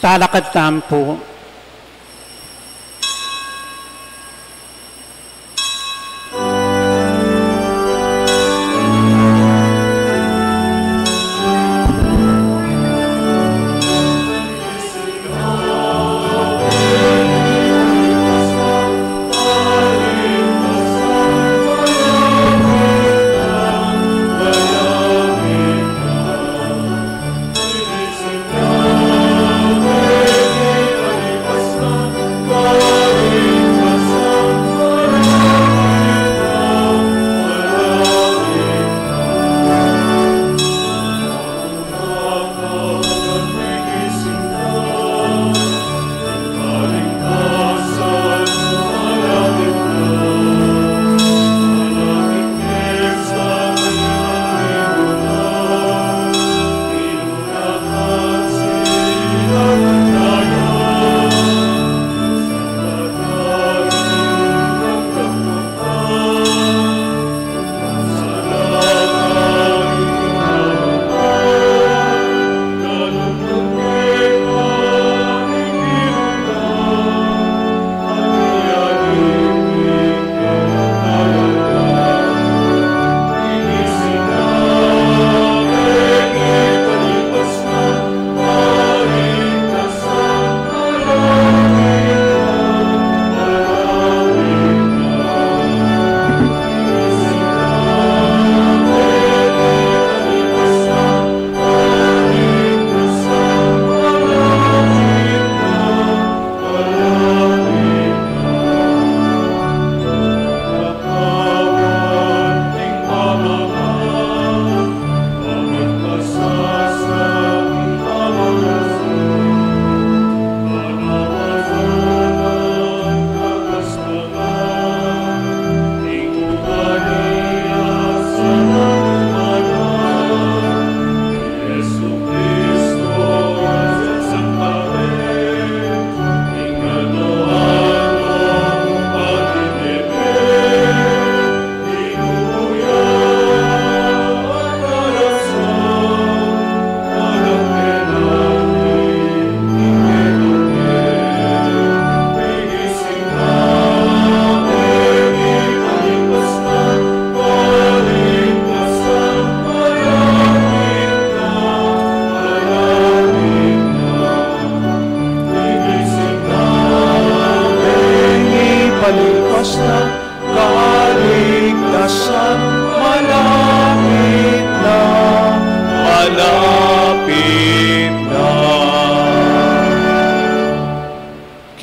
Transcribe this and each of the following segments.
Talakad tampo.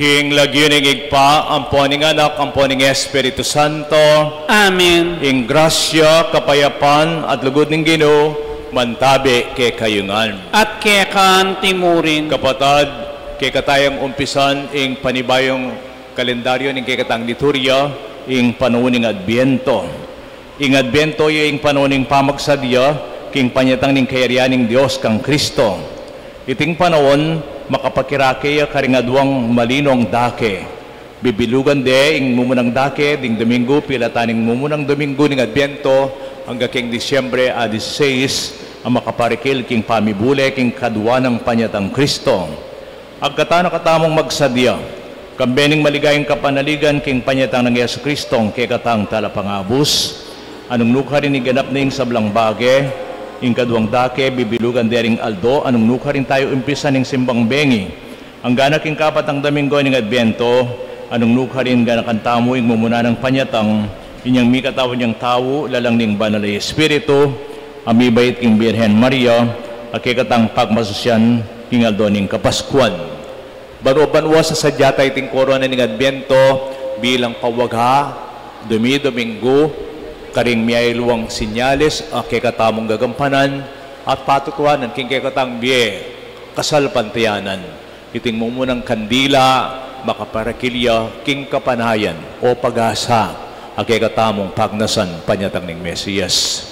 King lagyuning igpa, amponing anak, amponing Espiritu Santo. Amen. Ing grasya, kapayapan, at lugod ng Ginoo, mantabi kay kayungan. At kekan timurin. Kapatad, kay katayang umpisan, ing panibayong kalendaryo ng kay katang liturya, ing panuning Adbiento. Ing Adbiento yung panuning pamagsadya, king panyatang ning kayarianing Dios kang Kristo. Iting panahon, makapakirake karingadwang malinong dake. Bibilugan de ing mumunang dake ding Domingo pilataning mumunang Domingo ning Adbiento hanggang king Disyembre 16 ang makaparikil king pamibule king kadwa ng panyatang Kristo. Agkatana katamong magsadya kambening maligayang kapanaligan king panyatang ng Yesu Kristong kay katang talapangabus anong nukha rin iganap na ing sablang bage. Ing kadwang dake, bibilugan dering aldo, anong nukha rin tayo umpisa ng simbang bengi. Ang ganak ing kapat ang Domingo ng Adbiento, anong nukha rin ganak ang tamo ing mumuna ng panyatang, inyang mikatawa niyang tao, lalang ning banal na Espiritu, amibait king Birhen Maria, akikatang pagmasusyan king aldo ning Kapaskuan. Barubanwa sa sadyata iting korona ng Adbiento, bilang pawagha, Domingo, karing miyailuwang sinyales kay katamong gagampanan at patutuanan king kay katang biye kasal pantayanan iting mumunang kandila makaparakilya king kapanayan o pag-asa kay katamong pagnasan panyatang ning Mesiyas.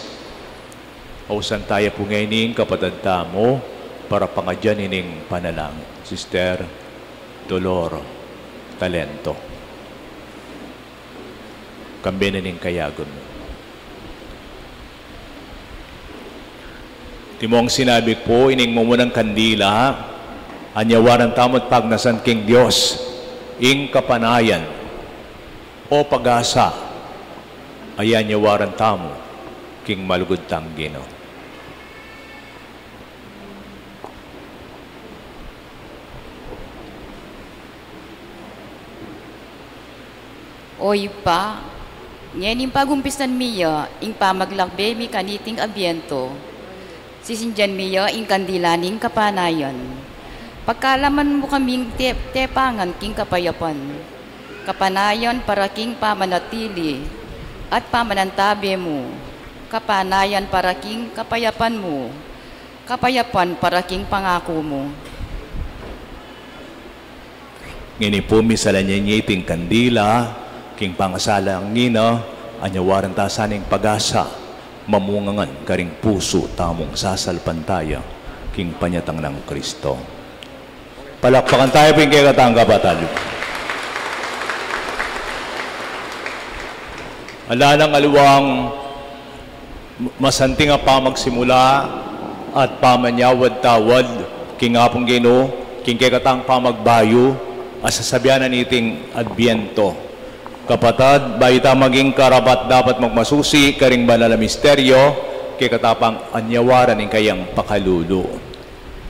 Ausan tayo po ngayon kapatid tamo para pangadyan ining panalang Sister Dolor Talento kambinin ning kayagon mo. Timong sinabi po, ining mumunang kandila, Anyawaran tamot pagnasan king Dios, ing kapanayan, o pag-asa, ayanyawaran tamo, king malugod tang Ginoo. Oy pa, ngayon yung pagumpisan miya, ing pamaglakbe mi kaniting abyento, sisinjan miya ing kandilaning kapanayon. Pagkalaman mo kaming tepangan king kapayapan, kapanayon para king pamanatili, at pamanantabi mo, kapanayan para king kapayapan mo, kapayapan para king pangako mo. Nginipumi sa lanyanyiting kandila, king pangasala ang ngina, anyawaran ta saning pag-asa, mamungangan karing puso tamong sasalpantaya, king panyatang ng Kristo. Palakpakan tayo ping kay katang kapatid. Ala ng aluwang masanting nga pa magsimula at pamanyawad tawad, king apong Ginoo, king kay katang pamagbayo, asasabyanan iting adbyento. Kapatad, bayita maging karapat dapat magmasusi, karing banal na misteryo, kay katapang anyawaran ng kayang pakalulu.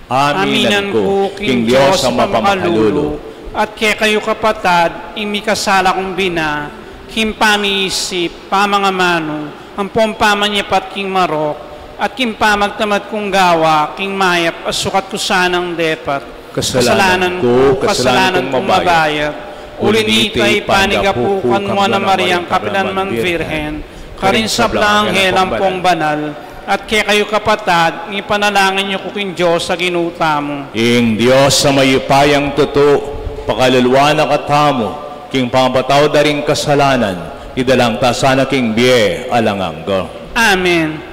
Aminan ko, King Diyos sa mapamakalulu, at kay kayo kapatad, imikasala kong bina, kim pamiisip, pamangamano, ang pompamanyapat king marok, at kim pamagtamad kong gawa, king mayap, asukat ko sanang depat. Kasalanan kong mabayat. Ulinitay panigapukan mo na Mariang Kapilanman Virhen, karin sa Blanghel ang pong banal, at kaya kayo kapatad, ipanalangin niyo ko king Diyos sa ginuta mo. Ing Diyos sa mayupayang tuto, pakaluluwa na katamo, king pambataw da ring kasalanan, idalang ta sana king biye alanganggo. Amen.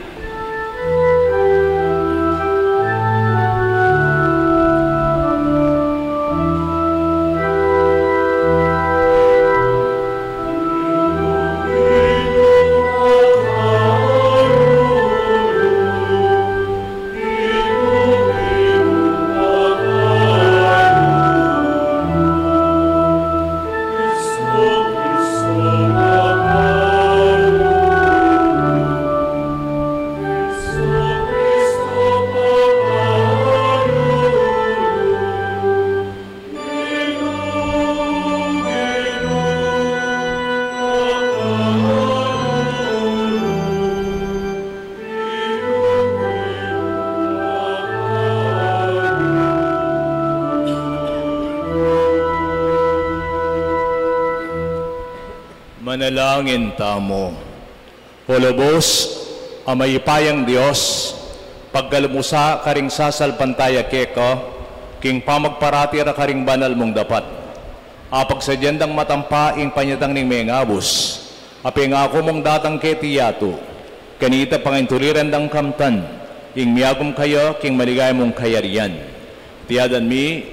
Manalangin tamo. Polobos, amayipayang Diyos, pagkalumusa karing sasalpantaya keko, king pamagparati ra karing banal mong dapat. Apag sa diyandang matampaing panyatang ning mengabos, aping ako mong datang ketiyato, kanita pangintuliran dang kamtan, ing miyagom kayo, king maligay mong kayarian. Tiyadan mi,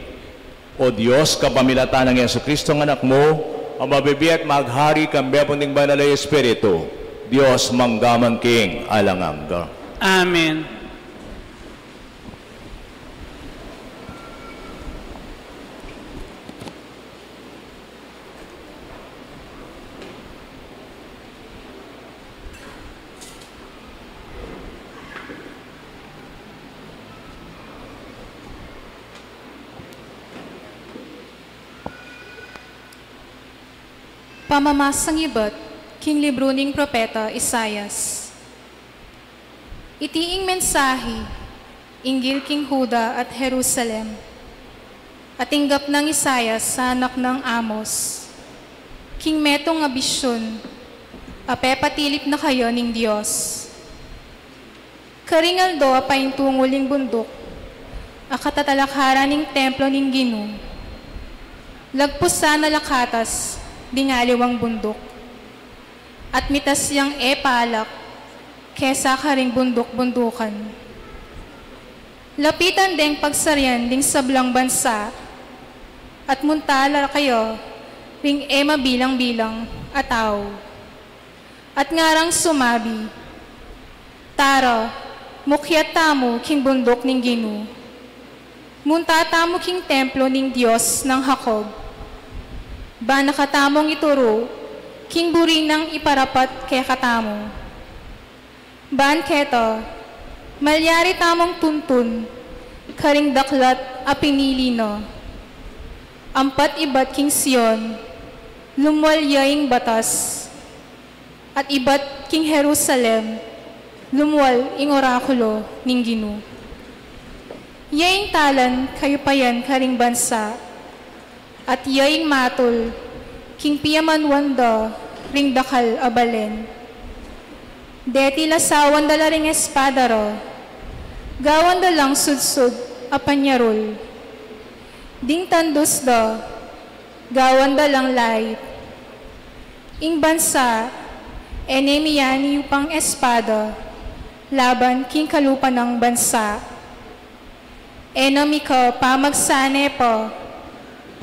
o Diyos, kapamilatan ng Yesu Kristo ng anak mo, ang mabibiyat maghari kang bepon ng banal na Espiritu, Diyos manggaman king alangangga. Amen. Pamamasang iba't, king libro ning propeta Isayas. Itiing mensahe, inggil king Huda at Jerusalem, at inggap ng Isayas sa anak ng Amos. King metong nga bisyon, apepatilip na kayo ning Diyos. Karingaldo apaing tunguling bundok, akatatalakharan ning templo ning Ginoo. Lagpusan na lakatas, dingaliwang bundok, at mitas yang epalak, kesa karing bundok-bundukan. Lapitan ding pagsaryan ding sablang bansa, at muntala kayo, ring mabilang-bilang ataw. At ngarang sumabi, tara, mukyat tamo king bundok ning Ginoo. Muntatamo king templo ning Diyos ng Jacob. Ba nakatamong ituro, king burinang iparapat kay katamo. Ban keto, malyari tamong tuntun, karing daklat a pinili no. Ampat ibat king Sion, lumwalyaing batas, at ibat king Jerusalem, lumwal ing orakulo ning Ginu. Yaing talan kayo payan karing bansa, at yaing matol, king piyaman wanda, ring dakal abalen. Deti lasawan dala ring espadaro, gawan dalang sudsud apanyarol. Ding tandos da, gawan dalang light. Ing bansa, enemiyan upang espada, laban king kalupa ng bansa. Enemy ko pamagsane po,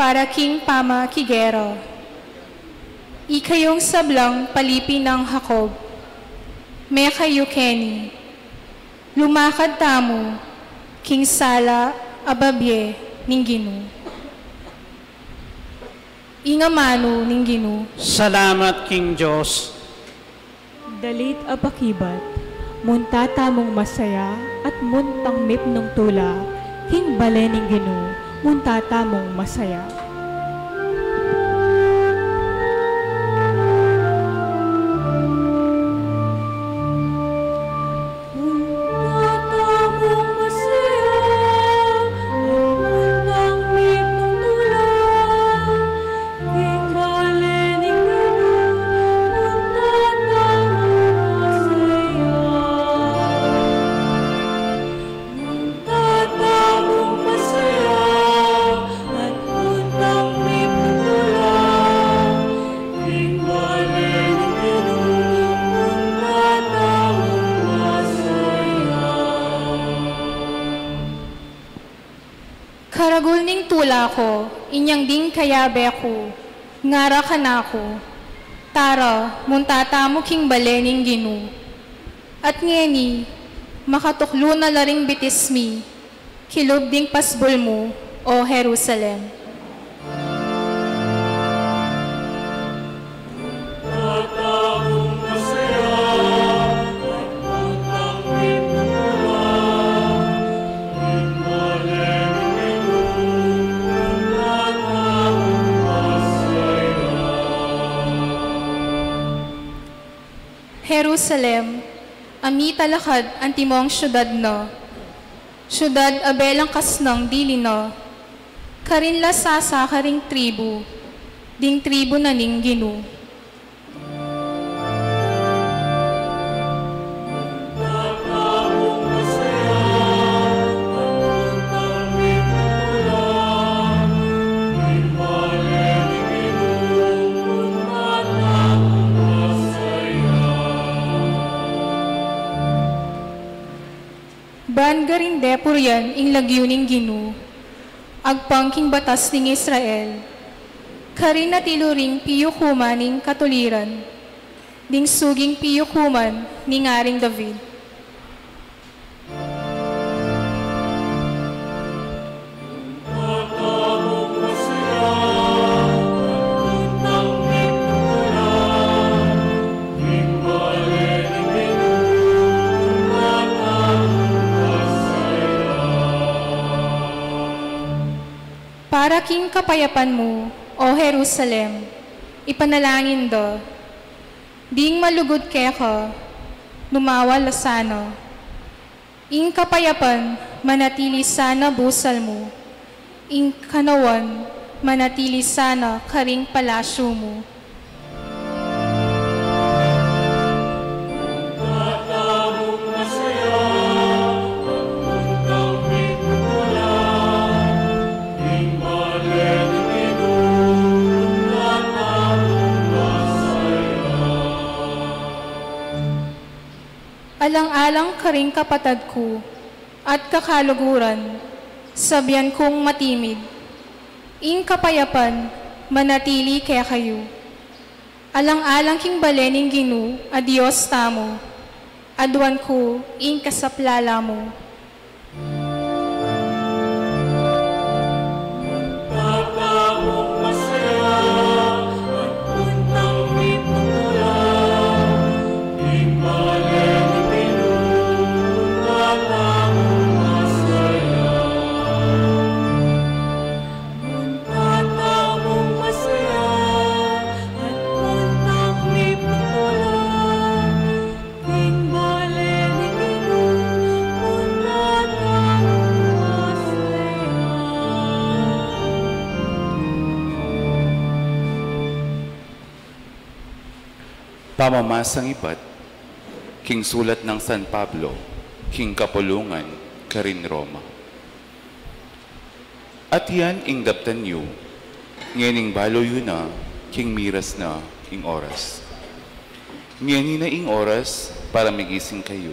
para king pamakigero. Ikayong sablang palipin ng Jacob, may kayo Kenny, lumakad tamo, king sala ababye ning Ginu. Ingamano ning Ginu. Salamat king Diyos. Dalit apakibat, muntata mong masaya at muntang mipnong tula, king balening Ginu, muntata mong masaya. Karagul ning tula ko, inyang ding kayabe ko, ngara ka na ko. Tara, muntata mo king balening Ginu. At ngeni, makatuklo na laring bitismi, kilob ding pasbol mo, o Jerusalem. Jerusalem, ami talakad ang timong syudad no. Syudad abelang kasnang dili no. Karin lasasa karing tribu, ding tribu na ning Ginu. Ban garinde puryan ing lagyo ning Ginu, agpangking batas ning Israel, karin na tiluring piyukuman ning katuliran, ding suging piyukuman ning aring David. Para king kapayapan mo, o Jerusalem, ipanalangin do. Ding malugod keka, lumawal lasano. Ing kapayapan, manatili sana busal mo. Ing kanawan, manatili sana karing palasyo mo. Alang-alang karing kapatad ko at kakaluguran, sabyan kong matimid. Ing kapayapan, manatili kaya kayo. Alang-alang king balening Ginu, a Diyos tamo, adwan ko ing kasaplala mo. Pamamasang ibat, king sulat ng San Pablo, king kapulungan, karin Roma. At yan ing daptan yu, ngening balo yu na, king miras na ing oras. Ngeni na ing oras para migising kayo.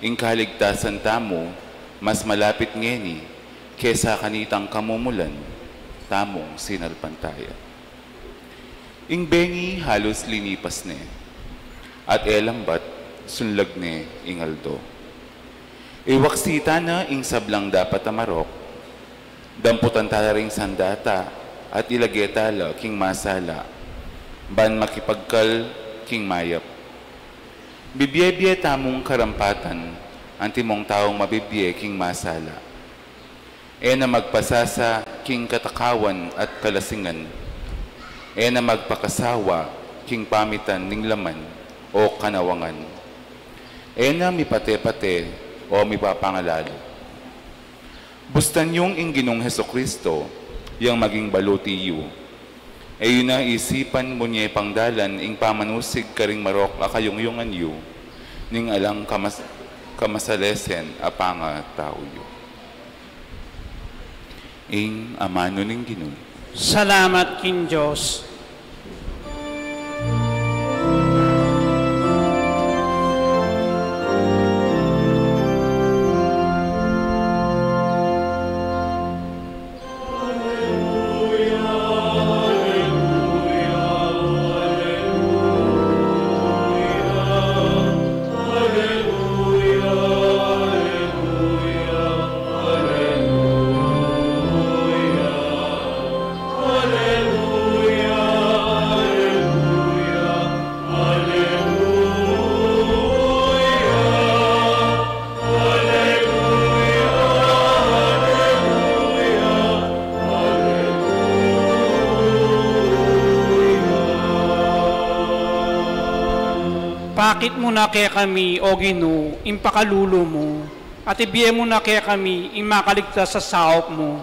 Ing kaligtasan tamo, mas malapit ngeni, kesa kanitang kamumulan, tamong sinalpantaya. Ing bengi halos linipas ne, at elambat sunlag ne ing aldo. Iwaksita na ing sablang dapat amarok, damputan tala ring sandata, at ilagetala king masala, ban makipagkal king mayap. Bibye-bye tamong karampatan, antimong taong mabibye king masala. E na magpasasa king katakawan at kalasingan, e na magpakasawa king pamitan ning laman o kanawangan, e na mipate-pate o mipapangalalo. Bustan yung ingginong Hesukristo, yang maging baluti yu, e yun na isipan mo niya pangdalan ing pamanusig karing marok akayungyungan yu, ning alang kamasalesen apanga tao yu. Ing amano ning Ginoo. Salamat king Diyos. Pakit mo na kaya kami, O Ginoo, impakalulo mo, at ibiye mo na kaya kami, imakaligtas sa saop mo.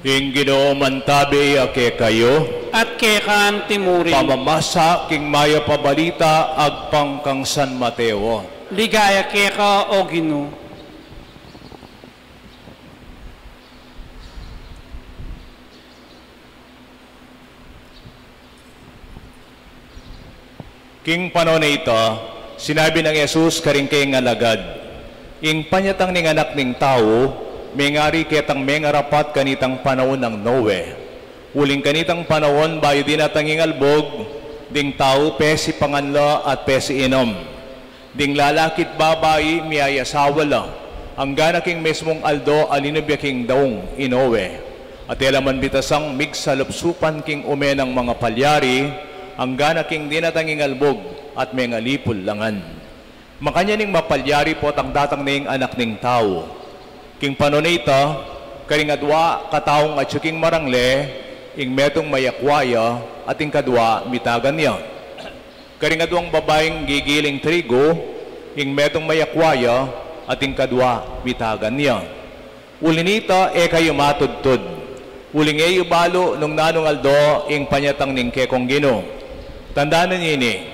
Ing Ginoo mantabi ake kayo, at kekan timurin. Pamamasa king maya pabalita agpang kang San Mateo. Ligaya keka, O Ginoo. King panon ito, sinabi ng Yesus karing kay ngalagad, ing panyatang ning anak ning tao, mengari ketang mengarapat kanitang panahon ng Noe. Uling kanitang panahon bayo din atanging albog, ding tao pesi panganla at pesi inom. Ding lalakit babayi miyayasawa lang, ang ganaking mesmong aldo alinubya king daong inowe. At elaman bitasang migsalapsupan king umenang mga palyari, ang ganaking dinatanging albog at mengalipol langan. Makanya ning mapalyari po tang datang ning anak ning tao. King panonita, karing adwa kataong at king marangle, ing metong mayakwaya at ing kadwa mitagan niya. Karing adwang babaeng gigiling trigo, ing metong mayakwaya at ing kadwa mitagan niya. Ulinita kayo matudtud. Uling balo nung nanong aldo ing panyatang ning kekong Ginoo. Tandaan niyo ini,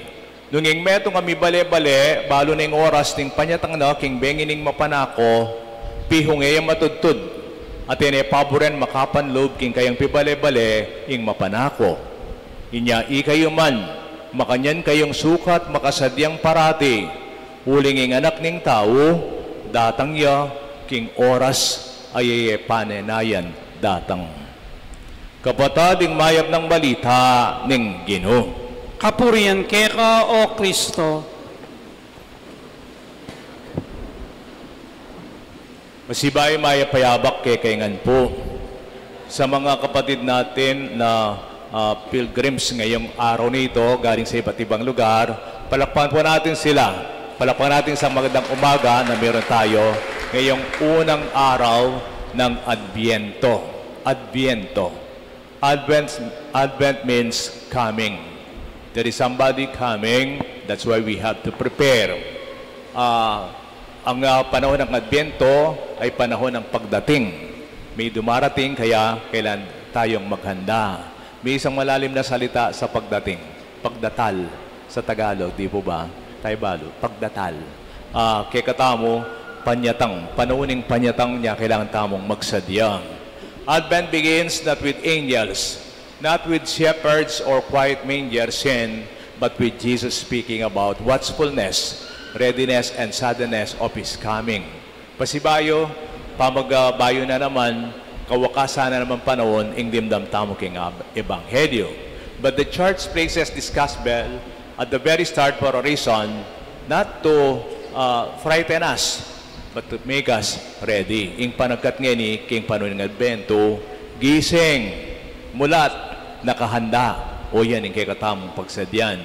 nung ing metong kami bale-bale, balo ning oras ning panyatang na king bengining mapanako, pihong matudtud, at paboren makapan loob king kayang pibale-bale ing mapanako. Inya kayo man, makanyan kayong sukat makasadyang parati, uling ing anak ning tao, datang ya king oras ay panenayan datang. Kapatid ing mayap ng balita ning Ginoo. Kapurian keka, O Kristo. Masibay maya payabak kay kaingan po sa mga kapatid natin na pilgrims ngayong araw nito galing sa iba't ibang lugar. Palakpan po natin sila. Palakpan natin sa magandang umaga na meron tayo ngayong unang araw ng Adbyento. Adbyento. Advent means coming. There is somebody coming. That's why we have to prepare. Ang panahon ng Adbyento ay panahon ng pagdating. May dumarating kaya kailan tayong maghanda. May isang malalim na salita sa pagdating. Pagdatal sa Tagalog, di po ba? Tayo balo, pagdatal. Kaya katamo, panyatang. Panuning panyatang niya, kailangan tamong magsadyang. Advent begins not with angels, not with shepherds or quiet manger scene, but with Jesus speaking about watchfulness, readiness, and suddenness of His coming. Pasibayo, pamagbayo na naman, kawakasan na naman panahon, ing dimdam tamo king ebanghelyo. But the church places this gospel at the very start for a reason, not to frighten us, but to make us ready. Ing panagkat nga ni king panahon ng Adbento, gising, mulat, nakahanda, o yan ing kakatamong pagsadyan.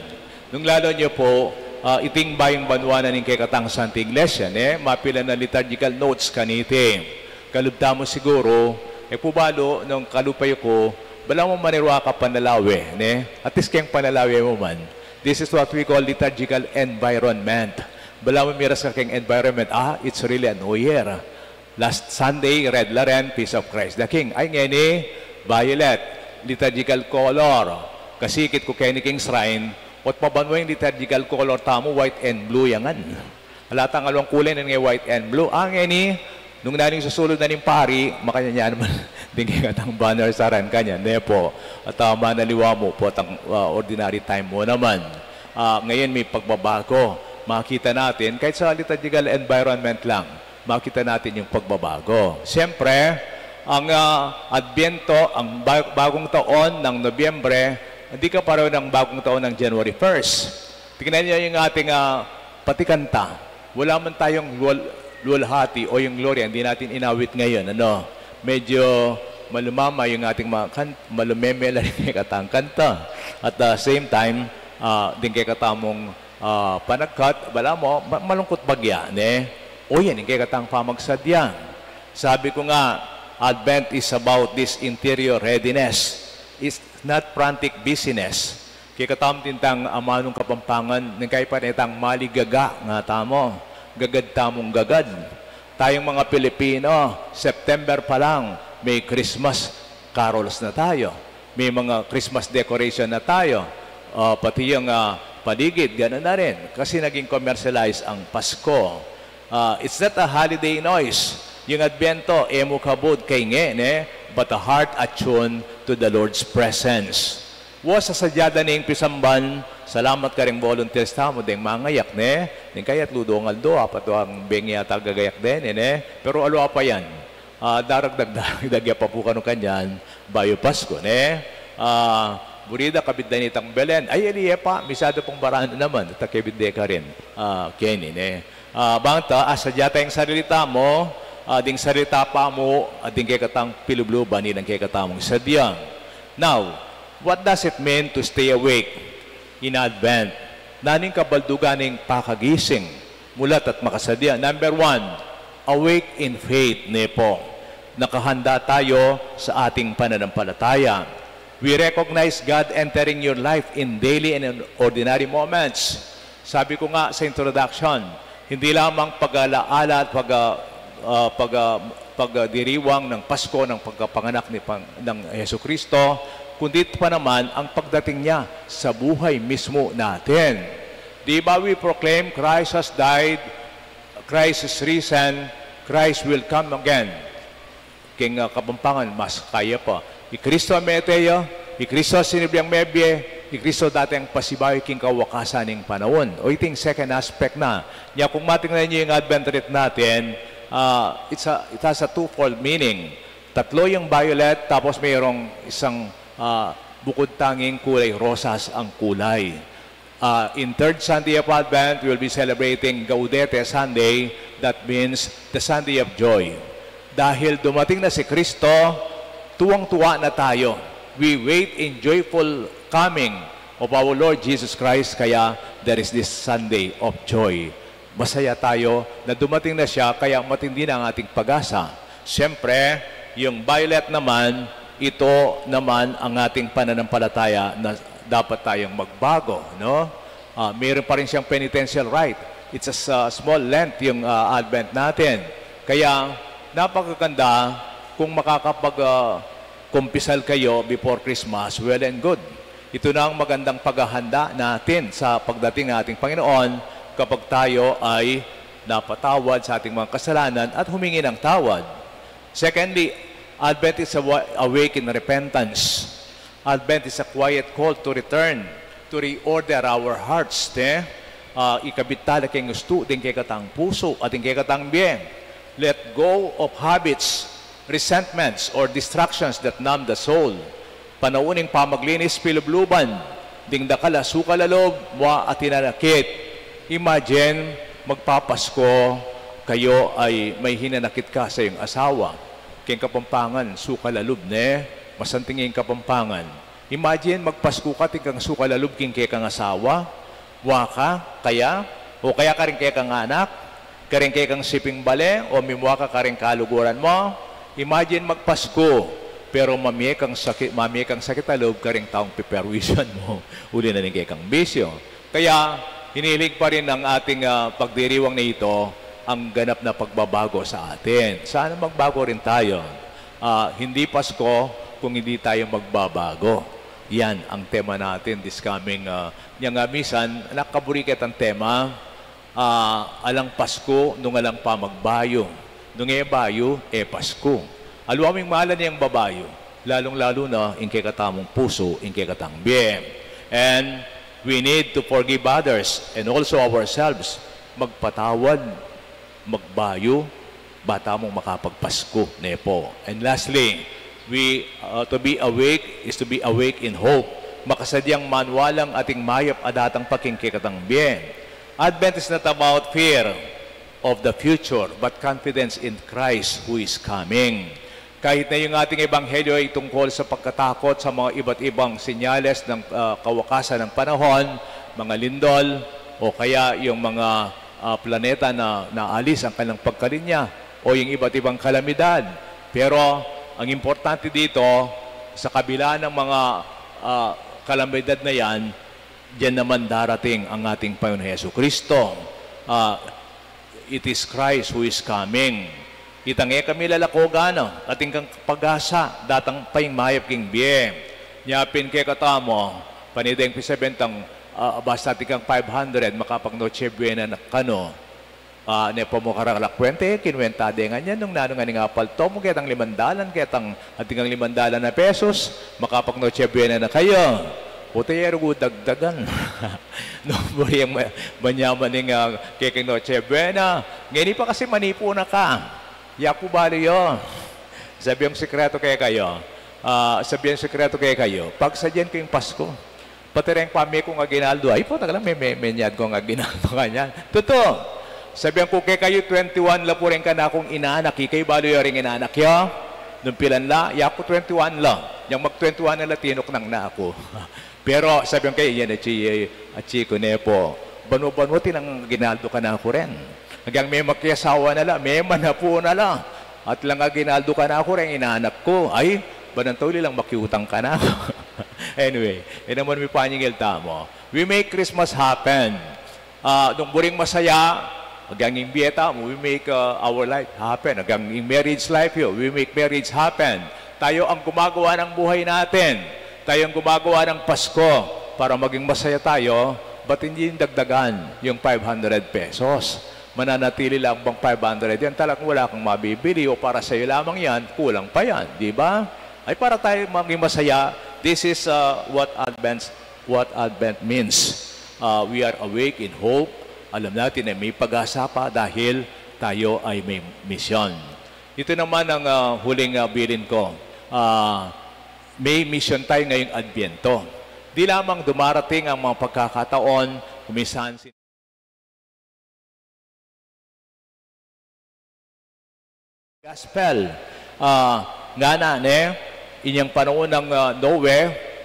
Nung lalo niyo po, iting bayang banwanan ng kekatang Santa Iglesia, mapila na liturgical notes kanite. Kalubta mo siguro, pubalo, nung kalupayo ko, bala mo manirwa ka panalawi, at least kayang panalawi mo man. This is what we call liturgical environment. Bala mo miras ka kayang environment, it's really a new year. Last Sunday, red laren, peace of Christ the King. Ay ngeni, violet, liturgical color. Kasikit ko kay ni King's Shrine, at mabanwa yung liturgical color tamo, white and blue yangan. Halatang along kulay na nga white and blue. Ang ini, nung naning susulod na ning pari, makanya niya naman, tingin katang banner saran kanya, nepo, at manaliwa mo po at ang ordinary time mo naman. Ngayon may pagbabago. Makita natin, kahit sa liturgical environment lang, makita natin yung pagbabago. Siyempre, ang Adbyento, ang bagong taon ng Nobyembre, hindi ka pareho ng bagong taon ng January 1st. Tingnan niyo yung ating patikanta. Wala man tayong lulhati o yung gloria, hindi natin inawit ngayon. Medyo malumama yung ating malumeme lang yung katang kanta. At the same time, din kay katamong panagkat, wala mo, malungkot bagya. O yan, yung kay katang pamagsadyan. Sabi ko nga, Advent is about this interior readiness. It's not frantic business. Kaya katam tintang amanong kapampangan ng kay panitang maligaga nga tamo. Gagad tamong gagad. Tayong mga Pilipino, September pa lang, may Christmas carols na tayo. May mga Christmas decoration na tayo. Pati yung paligid, gano'n na rin. Kasi naging commercialize ang Pasko. It's not a holiday noise. Yung Adbyento, emo kabod kay nge, but a heart attuned to the Lord's presence. Was sa sadyada ning pisamban, salamat ka rin volunteers tamo, ding mangayak, ding kayat ludong aldo, apat ang bengi at gagayak din, pero alo pa yan. Daragdagdagya pa po kanu kanyan, bayo Pasko, burida kabiddanitang Belen, ay aliye pa, misado pong baraan naman, takibide ka rin, Kenny, bangta, sadyata yung salita mo, ding sarita pa mo, ding kay katang pilubluban, nilang kay katamong sadyang. Now, what does it mean to stay awake in Advent? Naning kabalduganing pakagising, mulat at makasadya. Number 1, awake in faith, nepo. Nakahanda tayo sa ating pananampalataya. We recognize God entering your life in daily and in ordinary moments. Sabi ko nga sa introduction, hindi lamang pag-alaala at pagdiriwang ng Pasko, ng pagkapanganak ng Yesu Kristo, kundi pa naman ang pagdating niya sa buhay mismo natin. Di ba we proclaim Christ has died, Christ is risen, Christ will come again. King kapampangan, mas kaya pa. Ikristo meteya, Ikristo sinibyang mebye, Ikristo dati ang pasibay king kawakasan ng panahon. O iting second aspect na. Kaya kung matingnan niyo yung Advent rite natin, it has a twofold meaning. Tatlo yung violet, tapos mayroong isang bukod tanging kulay rosas ang kulay. In third Sunday of Advent, we will be celebrating Gaudete Sunday. That means the Sunday of joy. Dahil dumating na si Kristo, tuwang-tuwa na tayo. We wait in joyful coming of our Lord Jesus Christ, kaya there is this Sunday of joy. Masaya tayo na dumating na siya, kaya matindi na ang ating pag-asa. Siyempre, yung violet naman, ito naman ang ating pananampalataya na dapat tayong magbago, no? Mayroon pa rin siyang penitential rite. It's a small Lent yung Advent natin. Kaya napakaganda kung makakapag-kumpisal kayo before Christmas, well and good. Ito na ang magandang paghahanda natin sa pagdating ng ating Panginoon kapag tayo ay napatawad sa ating mga kasalanan at humingi ng tawad. Secondly, Advent is awake in repentance. Advent is a quiet call to return, to reorder our hearts. Ikabit tala kay gusto, din kay katang puso, at din kay katang bien. Let go of habits, resentments, or distractions that numb the soul. Panauning pamaglinis, pilubluban, ding dakala, sukalalob, mwa at tinanakit. Imagine, magpapasko, kayo ay may hinanakit ka sa iyong asawa. Kaya kapampangan, sukalalub masantingin kapampangan. Imagine, magpasko ka, tingkang sukalalub, kaya kang asawa, waka, kaya, o kaya ka rin kaya kang anak, ka rin kaya kang siping bale, o mimwa ka rin kaluguran mo. Imagine, magpasko, pero mamiye kang sakit alob, ka rin taong piperwisyon mo, uli na rin kaya kang bisyo. Kaya, hinilig pa rin ng ating pagdiriwang na ito, ang ganap na pagbabago sa atin. Sana magbago rin tayo. Hindi Pasko kung hindi tayo magbabago. Yan ang tema natin this coming. Misan, nakaburikit ang tema, alang Pasko, nung alang pa magbayo. Nung bayo, Pasko. Aluaming mahalan niyang babayo, lalong-lalo na in kay katamong puso, in kay katang bien. And we need to forgive others and also ourselves. Magpatawad, magbayo, bata mong makapagpasko, nepo. And lastly, to be awake is to be awake in hope. Makasadyang manwalang ating mayap adatang pakingkikatang bien. Advent is not about fear of the future, but confidence in Christ who is coming. Kahit na yung ating ebanghelyo ay tungkol sa pagkatakot sa mga iba't ibang senyales ng kawakasan ng panahon, mga lindol, o kaya yung mga planeta na naalis ang kanilang pagkalinya o yung iba't ibang kalamidad. Pero ang importante dito, sa kabila ng mga kalamidad na yan, diyan naman darating ang ating Panginoon Jesucristo. It is Christ who is coming. Itang kami lalakogano, ating kang pag-asa, datang paying mayap king biye. Nyapin kay katamo, panideng pisabentang basta tikang 500 makapagnoche buena na kano nepo mo karalakwente kinwenta de nga niyan nung nanong nga palto mo ketang 500 ketang ating 500 na pesos makapagnoche buena na kayo utayero go dagdagan no buri ang manyaman ning keking noche buena ngeni pa kasi manipo na ka yaku bali yo sabi yung sekreto kay kayo pag sadyan kayong Pasko pati rin pami ko nga ginaldo, ay po, tagalang may menyad ko nga ginaldo kanya. Totoo, sabihan ko kay kayo, 21 la po rin ka na akong inaanak, ikay balo yung rin inaanak ya, nung pilan la, ya ko 21 la, yung mag-21 na latinok nang na ako. Pero sabihan kayo, yan at chiko nepo, banu-banu tinang ginaldo ka na ako rin. Hanggang may makiasawa na la, may manapo na la, at lang nga ginaldo ka na ako rin, inaanak ko, ay, banantuli lang makiutang ka na. Anyway, naman may paningil tamo. We make Christmas happen. Nung buring masaya, hanggang yung bieta mo, we make our life happen. Hanggang yung marriage life yun, we make marriage happen. Tayo ang gumagawa ng buhay natin. Tayo ang gumagawa ng Pasko para maging masaya tayo, ba't hindi yung dagdagan yung 500 pesos? Mananatili lang bang 500? Yan talagang wala kang mabibili o para sa'yo lamang yan, kulang pa yan, di ba? Ay para tayo maging masaya, this is what Advent means. We are awake in hope. Alam natin na may pag-asa pa dahil tayo ay may misyon. Ito naman ang huling bilin ko. May mission tayo ngayong Adbyento. Di lamang dumarating ang mga pagkakataon, kumisan Gospel. Nga na, inyang panahon ng Noe,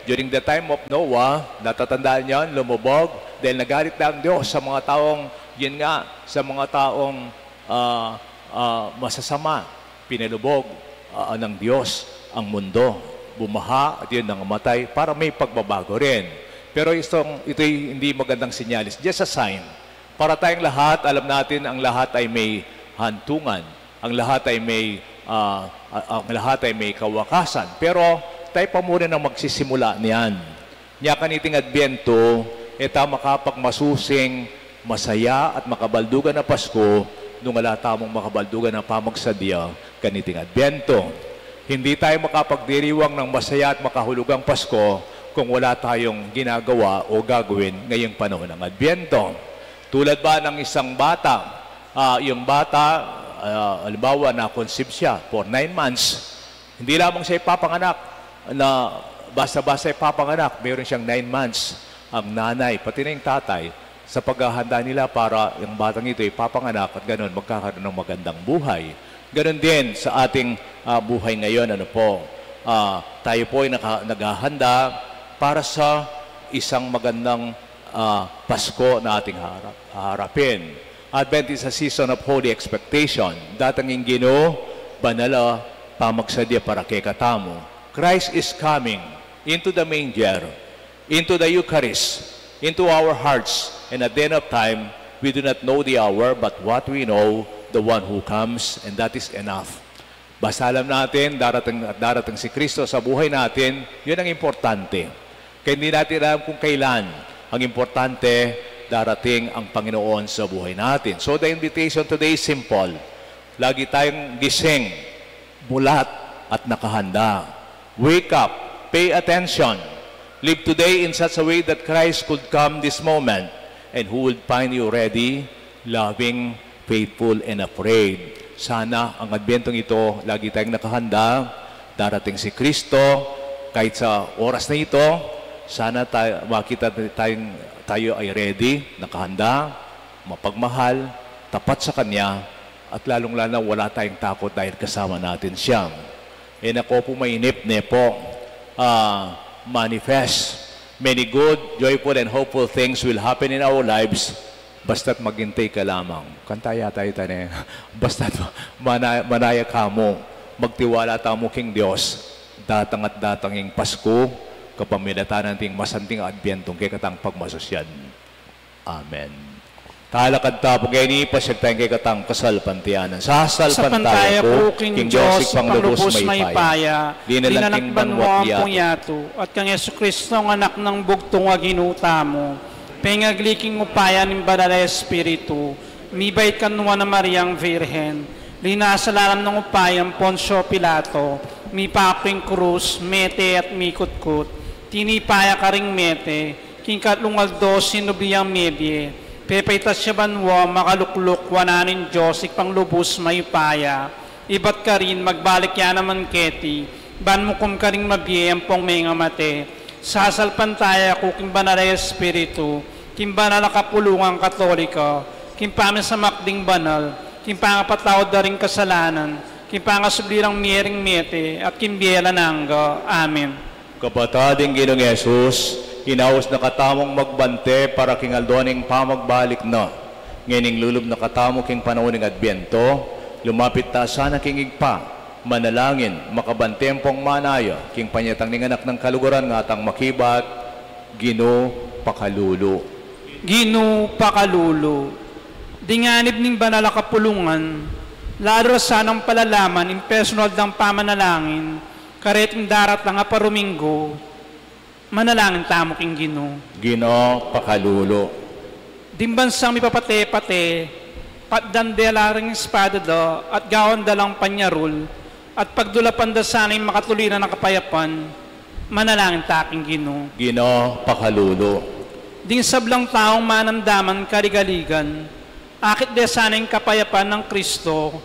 during the time of Noah, natatandaan niyan, lumubog, dahil nagalit na ang Diyos sa mga taong, yun nga, sa mga taong masasama. Pinalubog ng Diyos ang mundo. Bumaha at yun nangamatay para may pagbabago rin. Pero ito'y hindi magandang sinyalis. Just a sign. Para tayong lahat, alam natin, ang lahat ay may hantungan. Ang lahat ay may kawakasan. Pero tayo pa muna nang magsisimula niyan. Nya kaniting Adbyento, tama kapag masusing, masaya at makabaldugan na Pasko, nung wala tamang makabaldugan na pamagsadya, kaniting Adbyento. Hindi tayo makapagdiriwang ng masaya at makahulugang Pasko kung wala tayong ginagawa o gagawin ngayong panahon ng Adbyento. Tulad ba ng isang bata, yung bata, halimbawa na conceive siya for 9 months, hindi lamang siya ipapanganak na basta-basta ipapanganak, mayroon siyang 9 months. Ang nanay, pati na yung tatay, sa paghahanda nila para yung batang ito ipapanganak at ganoon magkakaroon ng magandang buhay. Ganon din sa ating buhay ngayon. Tayo po ay naghahanda para sa isang magandang Pasko na ating harapin. Advent is a season of holy expectation. Datanging Ginoo, banala, pamagsadya para kay katamo. Christ is coming into the manger, into the Eucharist, into our hearts. And at the end of time, we do not know the hour, but what we know, the one who comes, and that is enough. Basta alam natin, darating si Kristo sa buhay natin, yun ang importante. Kaya hindi natin alam kung kailan. Ang importante, darating ang Panginoon sa buhay natin. So the invitation today is simple. Lagi tayong gising, mulat, at nakahanda. Wake up, pay attention. Live today in such a way that Christ could come this moment and who would find you ready, loving, faithful, and afraid. Sana ang Adbyentong ito, lagi tayong nakahanda, darating si Kristo, kahit sa oras na ito, sana makita tayo ay ready, nakahanda, mapagmahal, tapat sa Kanya, at lalong-lalo wala tayong takot dahil kasama natin siya. Ako po mainip po, manifest. Many good, joyful, and hopeful things will happen in our lives basta't maghintay ka lamang. Kantaya tayo tane. Basta't manaya ka mo, magtiwala tamo king Diyos, datang at datanging Pasko, kapamilatan nating masanting Adbyentong kay katang pagmasusyan. Amen. Talakad tapo kaya ni pasyag tayong kay katang kasalpantianan. Sa salpantaya po, King Diyos, panglubos may paya, dinalakban mo ang pungyato, at kang Yesu Kristo ang anak ng bugtong aginuta mo, pengagliking mo paya ng Banal Espiritu, mibait kanuwa na Mariang Virhen, linasalalam ng upayang Poncio Pilato, mi paking krus, mete at mikutkut, tinipaya ka ring mete, king katlungaldo sinubiyang medye, pepaitas siya banwa, makalukluk, wananin Diyos, ipanglubos may paya. Ibat ka rin, magbalik yan naman keti, ban mo kum ka rin mabiyem pong may ngamate. Sasalpantaya ko, kim Banal Espiritu, kim Banal Kapulungan Katolika, kim pamin sa makding banal, kim pangapatawad na rin kasalanan, kim pangasublirang miyering mete, at kim biyela nangga. Amen. Kapatading Ginong Yesus, hinaos na katamong magbante para king aldoning pamagbalik na. Ngayon lulub na katamo king panahon ng Adbyento, lumapit ta sana king igpa, manalangin, makabantempong manaya, king panyatang ninganak ng kaluguran nga atang makibat, Ginoo Pakalulu. Ginoo Pakalulu, dinganib ning Banal Kapulungan, lalo sanang palalaman, impersonal ng pamanalangin, kareting darat lang aparuminggo, manalangin tamo king Ginoo. Ginoo Pakalulu. Dimbansang mipapate-pate, patdandelaring espada da, at gawan dalang panyarul, at pagdulapan da sana'y makatulinan ng kapayapan, manalangin taking Ginoo. Ginoo Pakalulu. Ding sablang taong manamdaman karigaligan, akit de sana'y kapayapan ng Kristo,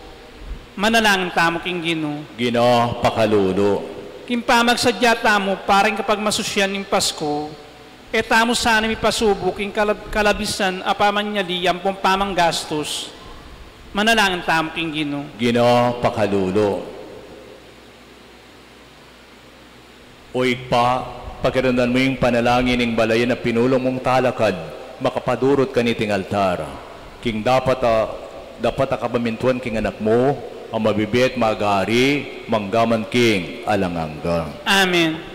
manalangin tamo king Ginoo. Ginoo Pakalulu. Kimpamagsadya tamo parang kapag masusyan ng Pasko, tamo sana may pasubok yung kalabisan apaman niya liyam pong pamang gastos. Manalangin tamo king Ginoo. Ginoo pakalulo. O igpa, pakiramdam mo yung panalangin ng balayan na pinulong mong talakad, makapadurot ka niting altar. King dapat akabamintuan king anak mo, ang mabibit magari, manggaman king alangangga. Amen.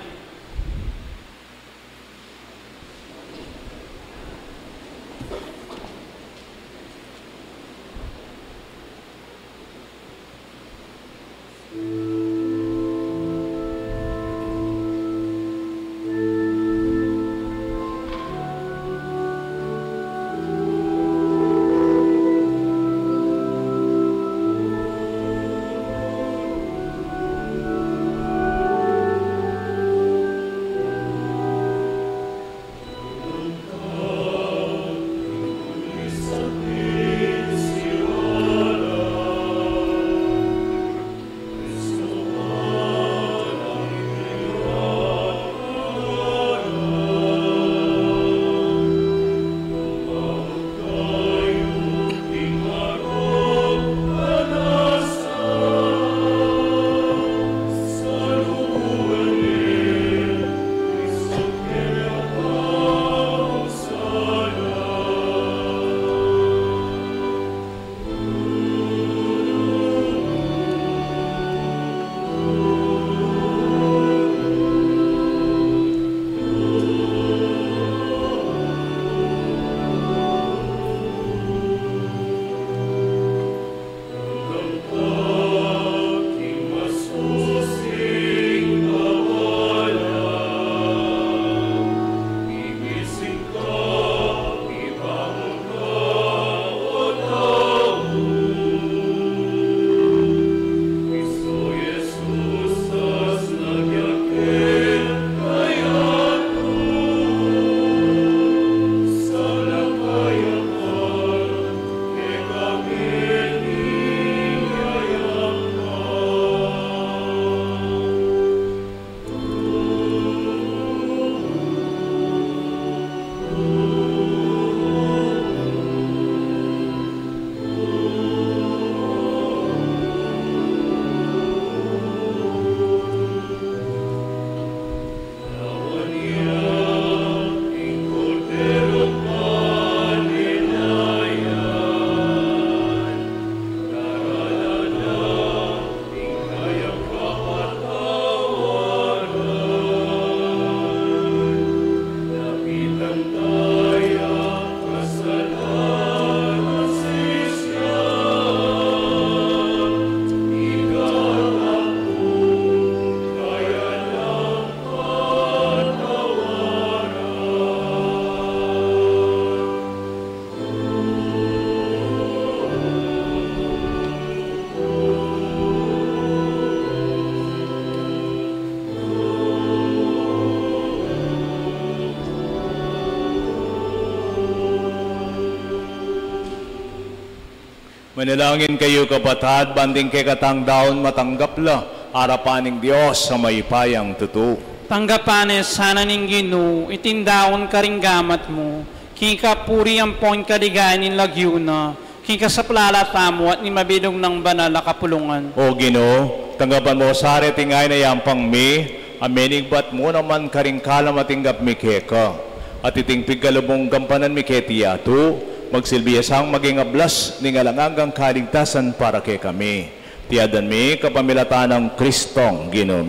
Manalangin kayo kapatid, banding kay katang daon matanggap la, arapaning Diyos sa maipayang tuto. Tanggapanes sana ning Ginoo, itindaon karinggamat mo, kika puri ang pon kadigayan in lagyuna, kika sa plalata mo at ni mabidong ng banal na kapulungan. O Ginoo, tanggapan mo sari tingay na yampang mi, amenigbat mo naman karingkalam at tinggap mi keka, at itingpig kalubong gampanan mi ketiyatu, magsilbiyasang maging ablas ni ngalangagang kaligtasan para kay kami. Tiyadan mi kapamilatan ng Kristong Ginoo.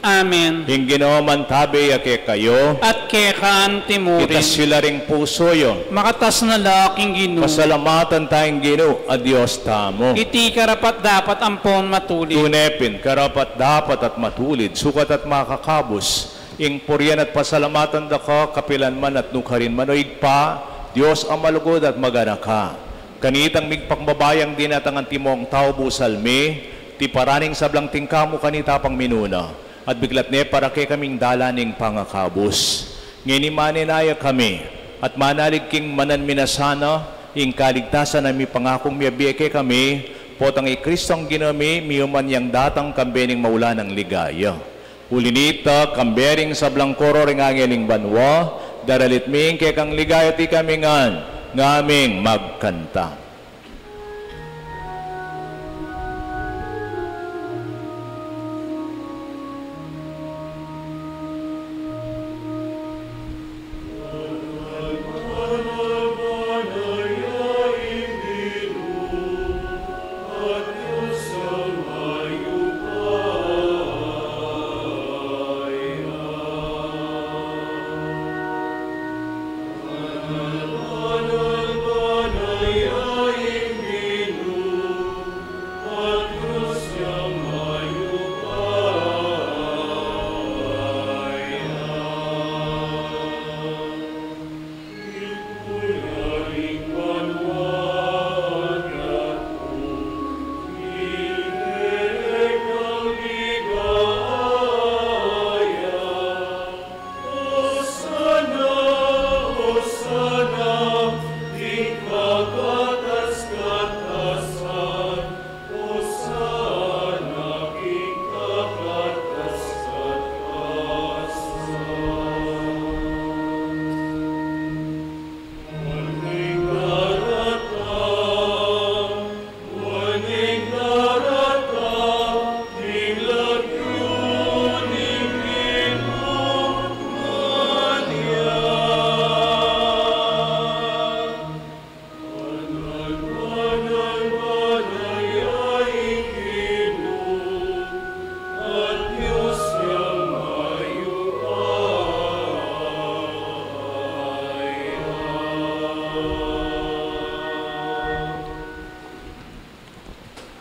Amen. Hing Ginoo man tabi ake kayo, at kay kaan timurin. itas sila ring puso yon. Makatas na laking Ginoo. Pasalamatan tayong Ginoo, a Diyos tamo. Iti karapat dapat ampon matulid. Tunepin, karapat dapat at matulid, sukat at makakabos. Ing purian at pasalamatan da ka, kapilan man at nukarin manoig pa, Diyos ang malugod at magana ka. Kanitang migpakbabayang din at ang antimong tao busalmi, ti paraning sablang tingkamo kanita pang minuna, at biglat ne para kay kaming dalaning pangakabos. Ngini maninaya kami, at manalig king manan minasana, ing kaligtasan na mi pangakong miabiyake kami, potang ikristong ginami, miuman yang datang kambening maula ng ligaya. Ulinita, kambering sablang koro ring angeling banwa, daralit ming kay kang ligaya ti kami ngaming magkanta.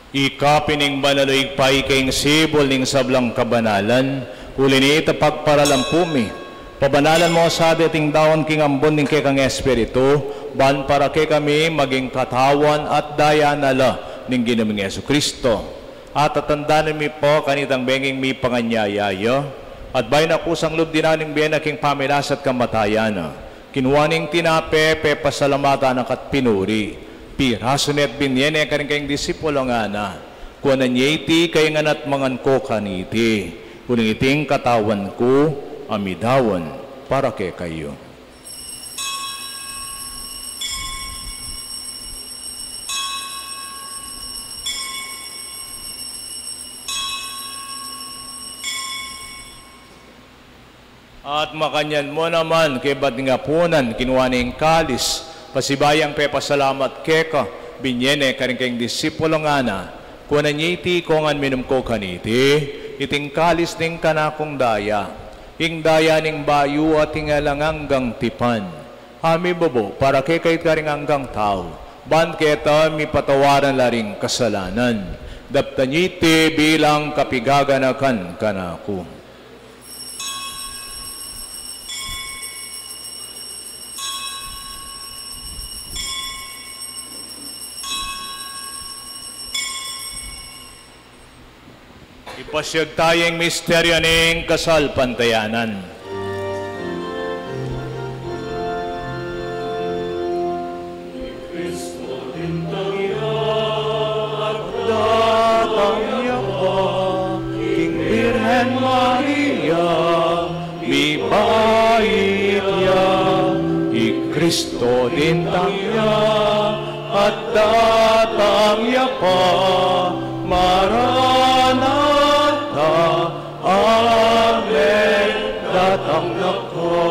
Ikapining banaloy pay kayong sibol ning sablang kabanalan, uli ni itapagparalampumi. Pabanalan mo sa dating daon king ambon ning kay kang Espiritu, ban para kay kami maging katawan at daya nala ning ginaming Yesu Kristo. At tatandaan mi po kanitang benging mi panganyayaya, at bay na kusang loob din naning biyanak king pamilas at kamatayan. Kinuwaning tinape, pasalamatan ang katpinuri. Piraso net binyene karing kayong disipulo nga na. Kuwanan niya iti kay nga natmangan ko kaniti. Kuning iting katawan ko, amidawan para kay kayo. At makanyan mo naman kay ba't nga punan kinuwaning kalis, pasibayang pepasalamat keka, binyene karing kayong disipulo nga na, kunan niya iti kongan minum ko kaniti, iting kalis ning kanakong daya, ing daya ning bayu at tingalanganggang tipan, hami bobo para kay kahit karing anggang tao, ban keta mi patawaran laring kasalanan, dapta niya iti bilang kapigaganakan kanako. Ipasyag tayong misteryo ng kasal pantayanan. Kristo din tayo at datang niya pa, King Birhen Maria, mi bait niya. Kristo din tayo at datang niya pa, Maranatha. Amen. Datang nako.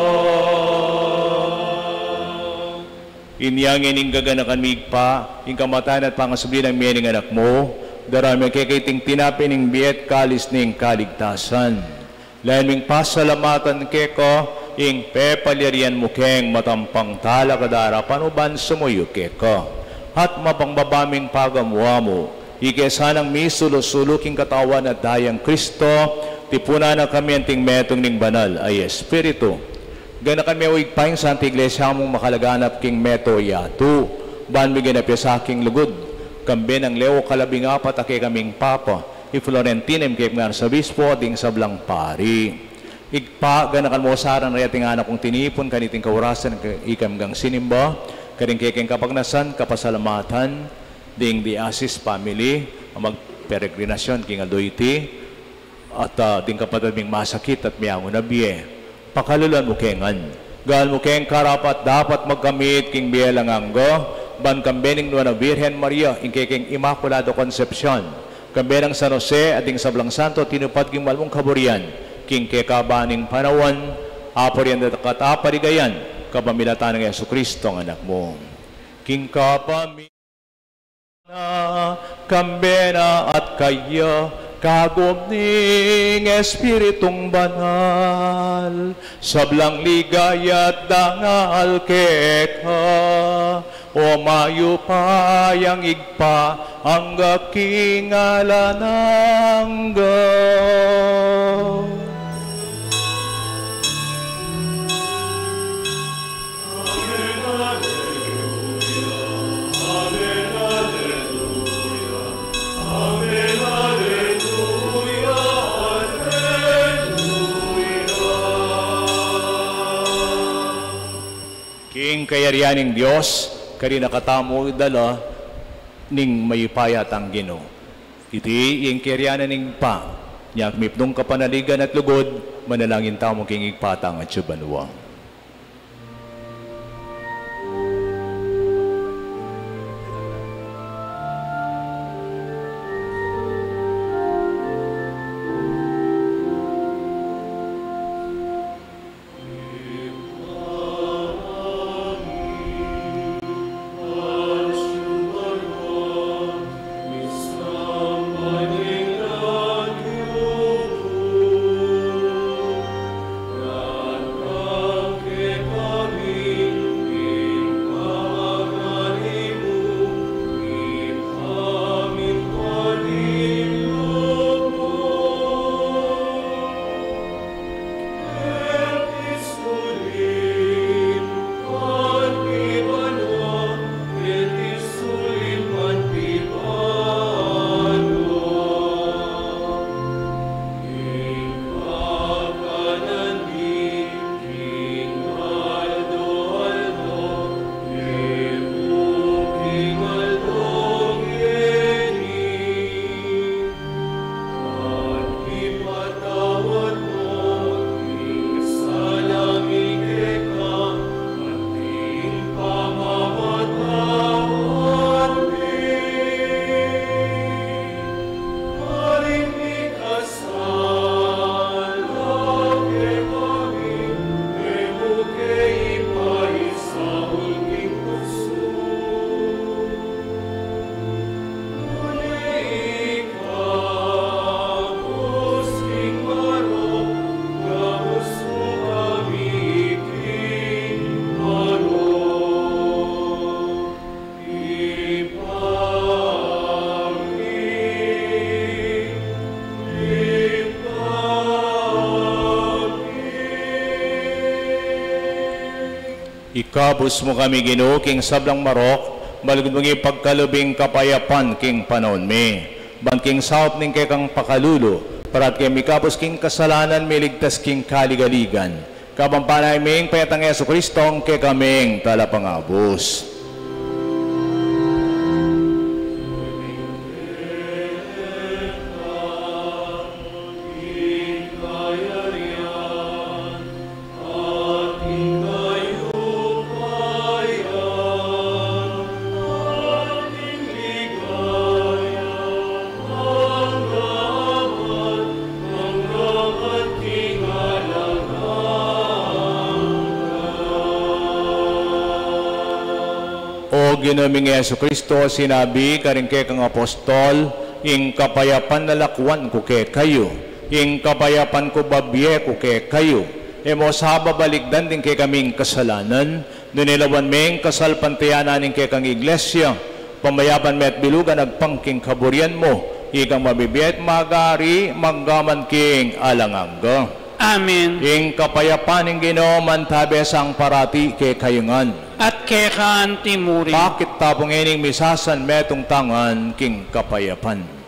Inyang ining gaganakan migpa, ing kamatayan at pangasubli ng miyaning anak mo, darami kikaiting tinapin ng biyet kalis ning kaligtasan. Laming pasalamatan keko, ing pepalyarian mo keng matampang tala kadara panuban sumuyo keko. At mapangbabaming pagamuha mo, ikesanang misulo-suluking katawan at dayang Kristo, tipuna na kami anting metong ning banal ay Espiritu. Gana kami uigpaing sa anting iglesia mong makalaganap king meto yatu, ban mi ganapya sa aking lugod, kambi ng Leo kalabing apat ake kaming papa, i-Florentinem kay mga sabispo ding sablang pari. Igpa, ganakan mo saran rayating anak kong tinipon, kaniting kaurasan, ikamgang sinimba, karing kekeng kapagnasan, kapasalamatan, ding the Asis family, magperegrinasyon king adoyti, at ding kapatading masakit at miyango na biye. Pakalulan mo kengan. Gal mo keng karapat dapat magkamit king biye langanggo, ban kambening nuwa na Virgen Maria, ing kekeng Immaculado Concepcion, kambenang San Jose at ding Sablang Santo, tinupad king malmong kaburian, king kekabaning panawan, aporian at kataparigayan, kabamilatan ng Yesu Kristo ang anak mo. King kapamilatan kambena at kaya kagom ning Espiritong banal, sablang ligaya at dangal keka, o mayo payang igpa ang akingalanangga. King kayarianing Diyos, kari nakatamo idala ning mayipayat ang Ginoo. Iti ing kayarianan ning pa, nyak mipnong kapanaligan at lugod, manalangin tamo king igpatang at subanwa. Ikabus mo kami Ginoo king sablang marok, balgod mo pagkalubing kapayapan king panon mi. Bangking saop ning kay kang pakalulo, parat kay mikabos king kasalanan miligtas king kaligaligan. Kabampanay ming payatang Yesu Kristong kay kaming talapangabos. Ginaming Yesu Kristo, sinabi karing kay kang apostol, ing kapayapan na lakwan ko kay kayo, ing kapayapan ko babye ko kay kayo. Emo sa babaligdan din kay kaming kasalanan, nunilawan ming kasalpantiyanan ning kay kang iglesia, pamayaban met bilugan agpangking kaburian mo, ikang mabibiyat magari, maggaman king alangangga. Amen. Ing kapayapan ning Ginoo mantabe sang parati kay kayungan. At kay kaan timuri. Bakit tapong ining misasan metong tangan king kapayapan?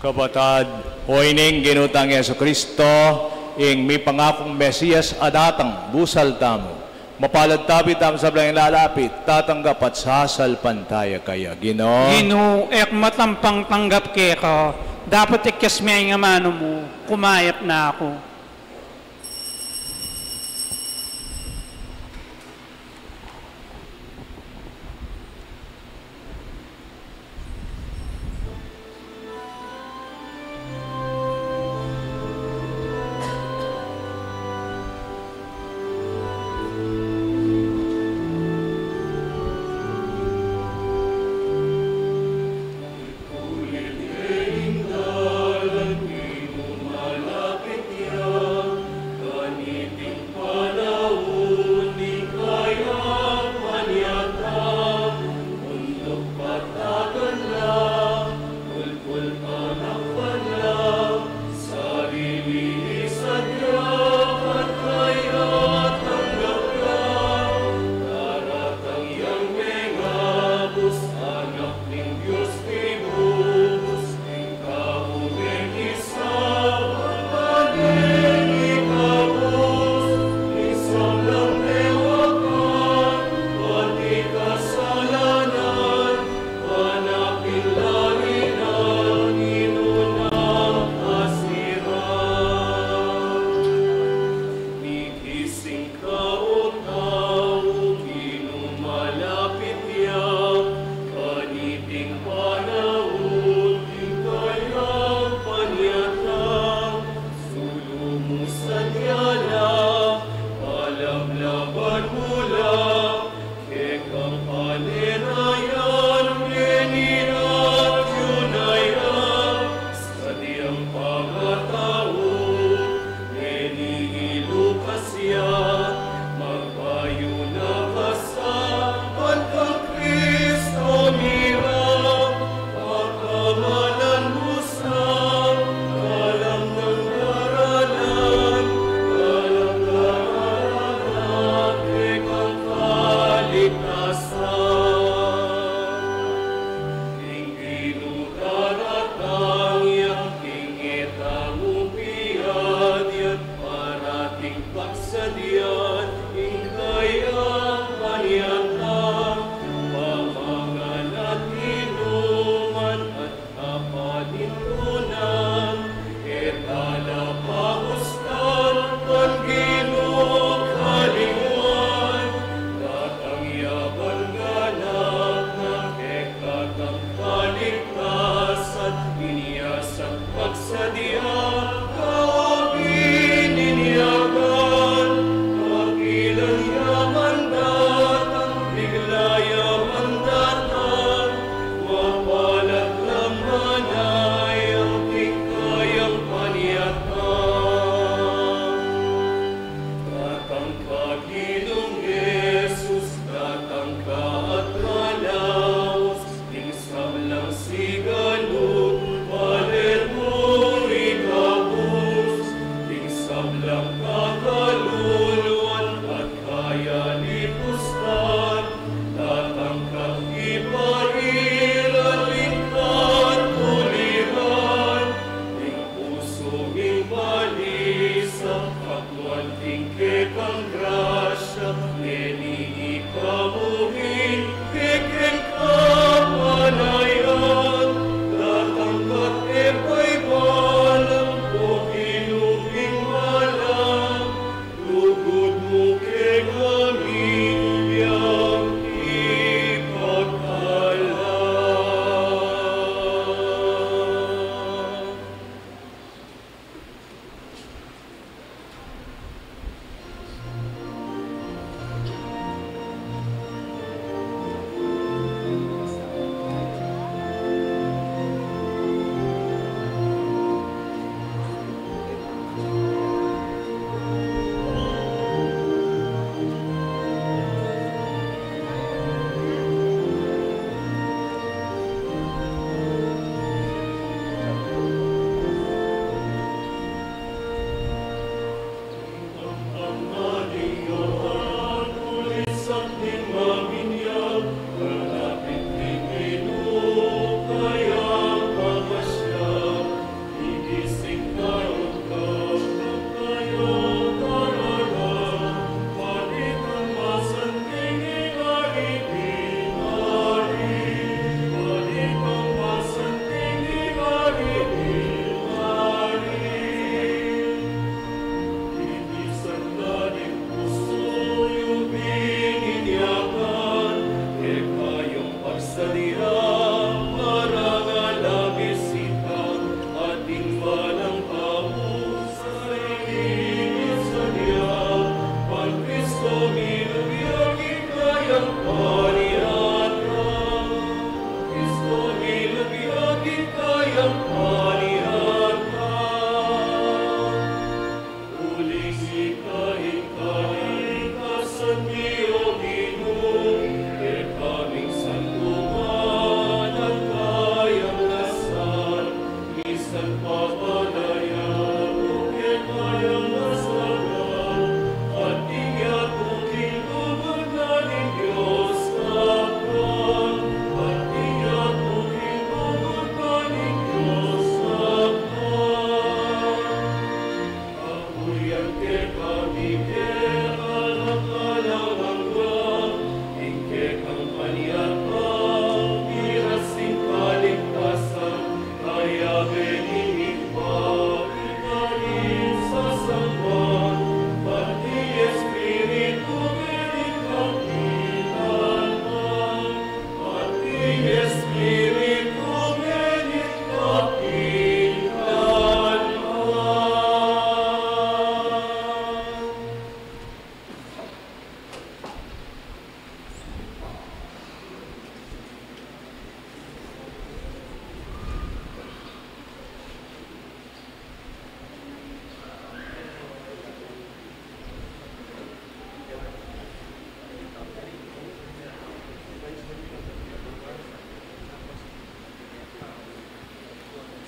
Kabatad, o ining ginutang Yesu Kristo, ing may pangakong Mesiyas adatang busal tamo. Mapalad tabi tam sa blang lalapit, tatanggap at sasal pantaya kaya. Ginoo. Ginoo, ek matampang tanggap kay ka. Dapat ikyas may nga mano mo, kumayap na ako. Malapit yan. pagsadian, ingkayang paniyatang, pamangan at inuman at kapanintunan, etala pahustan, pangginok halingwan, datang yaban ganap ng ekatang kaligtasan, iniyasan pagsadian, kaawin ninyagan, kapilan yaman datang, bigla yaman datang, mapalat laman ay ang tingkayang paniyatang. Datang ka, Ginoong Jesus, datang ka at malaos, tingsam lang sigalot, paler mo ikabos, tingsam lang kakaluluan at kaya lipustan, datang ka iparilan, lingkat uliran, ting puso balisa, katwan tingke kang grasya, neni ikamuhin, keken kapanayan, datang kat epay balang, o ginubing malang, lugod mo ke gamin, yang ipagkalang.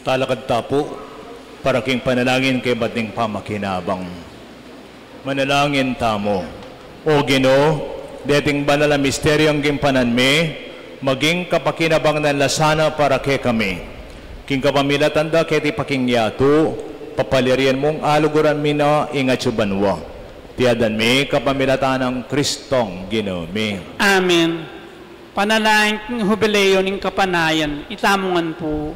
Talakad tapo, para king panalangin kay bating pamakinabang. Manalangin tamo, O Ginoo, deting banal na misteryong gimpanan me, maging kapakinabang ng lasana para kay kami. King kapamilatanda kay ti pakingyato, papalirian mong aluguran mi na ingatsubanwa. Tiyadan mi kapamilatan ng Kristong Ginumi. Amen. Panalangin ng hubileo ng kapanayan, itamungan po.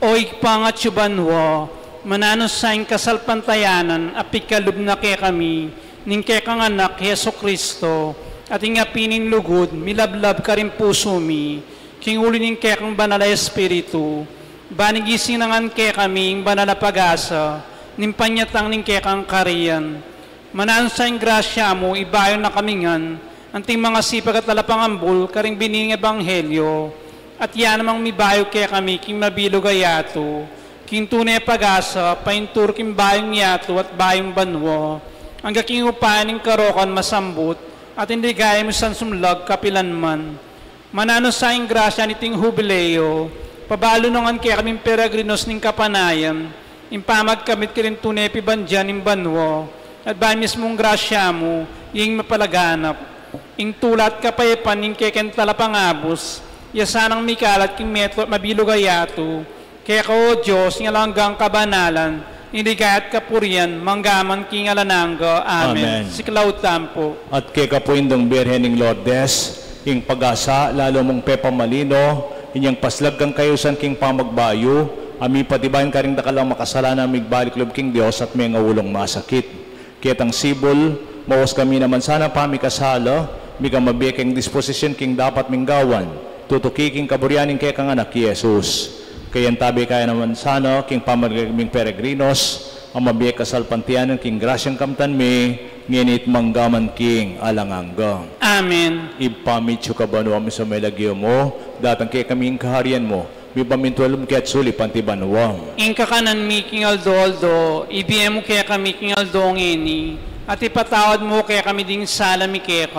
O ikpangatsubanwa, manano sa ing kasalpantayanan, apikalub na kay kami, ning kay kang anak, Yeso Kristo, at ingapinin lugod, milablab ka rin puso mi, king uli ning kay kang banal na Espiritu, banigising nangan kay kami, ing banal na pag-asa, nimpanyatang ning kay kang kariyan. Manaan sa ing grasya mo, ibayon na kamingan, anting mga sipag at talapangambul, karing bining ebanghelyo, at yan namang mibayo kay kami, king mabilog ayato, king tunay pag-asa, paintur king bayong yato at bayong banwo, ang gaking upayan ng karokan masambut, at hindi gaya mo san sumlag kapilanman. Manano sa ing grasya niting hubileo, pabalo nungan kaya kaming peregrinos ning kapanayan, impamag kamit kirin tunay pibandyan ng banwo, at ba mismong grasya mo, yung mapalaganap, ing tulat kapayapan ning keken talapangabos, yasanang mikalat king metro at mabilog ayato, kaya ko Diyos ng alanggang kabanalan, hindi kaya't kapurian, manggaman king alananggo. Amen. Siklaw tampo. At kay kapuindong Birhen ng Lourdes, ing pag-asa, lalo mong Pepa Malino, inyang paslag kang kayusan king pamagbayo, ami patibayan ka rin dakalang makasalanan, migbalik loob king Diyos at may ngawulong masakit. Kitang sibol, mawas kami naman sana pamikasala, miga mabiyakeng disposisyon king dapat minggawan, tutukiking kaburianing kay kang anak Jesus. Kayan tabi kaya naman sana, king pamagming peregrinos, ang mabiyek kasalpantianan, king grasyang kamtan mi, nginit manggaman king alangangga. Amen. Ipamitso ka ba no sa may lagyo mo, datang kay kaming kaharian mo, may pamintualum kaya tsuli pantibanuwang. Ing kakanan mi king aldo, ibigay mo kaya kami king aldo ngini, at ipatawad mo kaya kami ding sala mi kaya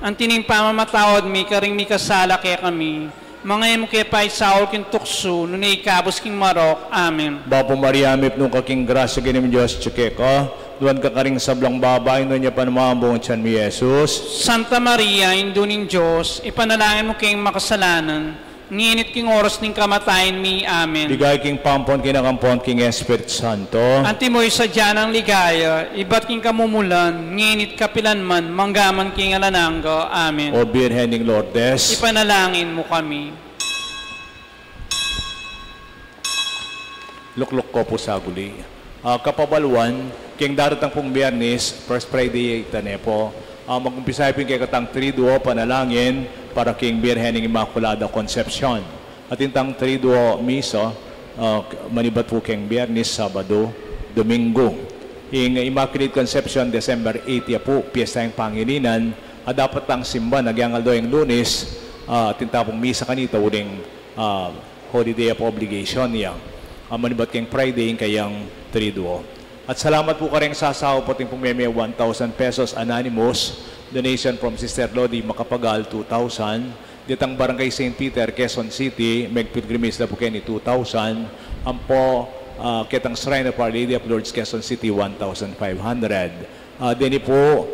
ang tining pamamatawad mi, karing mi kasala kaya kami, mga imo kaya pa isaol king tukso, nung ikabos king marok. Amen. Bapo Maria, mip nung kaking grasya ginim Diyos, tsike ka, duwan ka karing sablang babae, nun niya panumambong tiyan mi Jesus. Santa Maria, induning Diyos, ipanalangin mo kayong makasalanan, nginit king oras ning kamatayin mi. Amen. Ligay king pampon, kinakampon, king Espiritu Santo. Antimoy sa dyanang ligaya, iba't king kamumulan, nginit kapilanman, manggaman king alananggo. Amen. O Birhen ng Lourdes, Ipanalangin mo kami. lukluk ko po sa guli. Kapabaluan, king daratang pong Biyernes, First Friday, itane po, mag-umpisa po kay katang 3-2 panalangin para king Birhen ng Immaculada Concepcion. At intang 3-2 misa, manibat po king Biyernes, Sabado, Domingo. Ing Immaculate Conception, December 8 po, piyesta yung Pangilinan, at dapat ang simba, nagyangal do yung Lunes, tintapong misa kanita, uling holiday of obligation niya. Manibat king Friday, kayang 3-2. At salamat po ka rin sa asawa po ting pumeme 1,000 pesos anonymous donation from Sister Lodi Makapagal 2,000 ditang Barangay St. Peter, Quezon City, mag-pilgrimage na po kayo ni 2,000 ang po kitang Shrine of Our Lady of Lourdes, Quezon City 1,500 dini po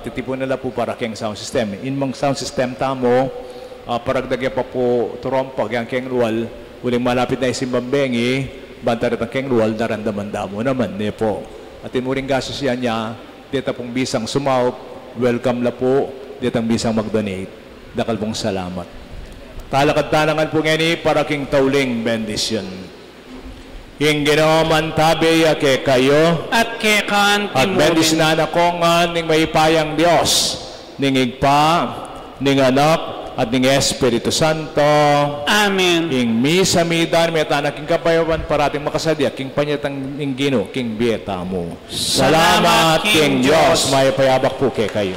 titipon nila po para keng sound system inmang sound system tamo paragdagya pa po turompag yang keng ruwal uling malapit na isimbambengi bantarat ang keng ruwal narandaman damo naman ne po at inuring gasos yan niya dito pong bisang sumaw welcome la po ditang bisang mag-donate dakal pong salamat talakad tanangan po ngani para king tauling bendisyon king ginoman tabi ke kayo at ke kan at bendisyonan ako nga ning maipayang Diyos ning igpa ning anak at ning Espiritu Santo. Amen. King misa midan metanak king kapayawan parating makasadya king panyatang ning Gino king bieta mo. Salamat king Diyos may payabak po kay kayo.